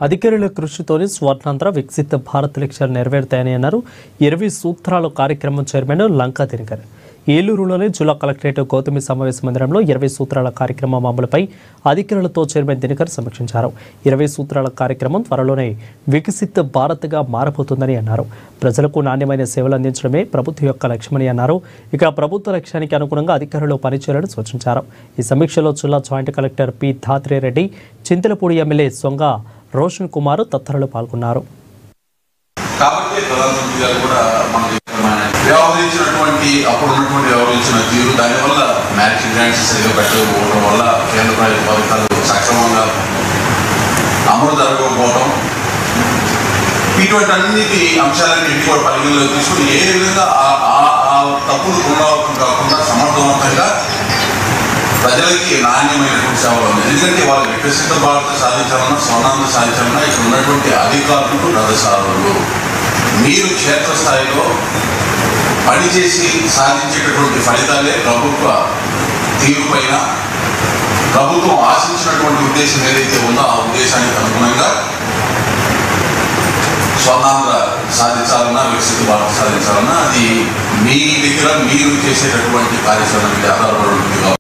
అధికారుల కృషితోనే స్వర్ణాంధ్ర వికసిత భారత్ లక్ష్యాలు నెరవేరుతాయని అన్నారు 20 సూత్రాల కార్యక్రమం చైర్మన్ లంకా దినకర్. ఏలూరులోని జిల్లా కలెక్టరేట్ గౌతమి సమావేశ మందిరంలో 20 సూత్రాల కార్యక్రమం అమలుపై అధికారులతో చైర్మన్ దినకర్ సమీక్షించారు. 20 సూత్రాల కార్యక్రమం త్వరలోనే వికసిత భారత్గా మారబోతుందని అన్నారు. ప్రజలకు నాణ్యమైన సేవలు అందించడమే ప్రభుత్వం యొక్క లక్ష్యమని అన్నారు. ఇక ప్రభుత్వ లక్ష్యానికి అనుగుణంగా అధికారులు పనిచేయాలని సూచించారు. ఈ సమీక్షలో జిల్లా joint collector P Dhatri Reddy, Chintalapudi MLA Songa Roshan Kumar తదితరులు పాల్గొన్నారు. కాబట్టి ప్రధానమంత్రి గారు కూడా మనకి వ్యవహరించినటువంటి వ్యవహరించిన తీరు, దానివల్ల మ్యారేజ్ గ్రాంట్స్ సరిగ్గా పెట్టకపోవడం వల్ల కేంద్ర పథకాలు సక్రమంగా అమలు జరగకపోవడం, ఇటువంటి అన్నిటి అంశాలన్నీ కూడా పరిగణలోకి తీసుకుని ఏ విధంగా ఆ తప్పులు పునరావృతం కాకుండా సమర్థవంతంగా ప్రజలకి నాణ్యమైనటువంటి సేవలు ఉంది. ఎందుకంటే వాళ్ళు వికసిత భారత సాధించాలన్నా, స్వర్ణాంధ్ర సాధించాలన్నా ఇక్కడ ఉన్నటువంటి అధికారులు, రథసారులు, మీరు క్షేత్రస్థాయిలో పనిచేసి సాధించేటటువంటి ఫలితాలే ప్రభుత్వ తీరుపైన ప్రభుత్వం ఆశించినటువంటి ఉద్దేశం ఏదైతే ఉందో ఆ ఉద్దేశానికి అనుగుణంగా స్వర్ణాంధ్ర సాధించాలన్నా, వికసిత భారత సాధించాలన్నా అది మీ దగ్గర మీరు చేసేటటువంటి కార్యాచరణ మీద ఆధారపడి ఉంటుంది.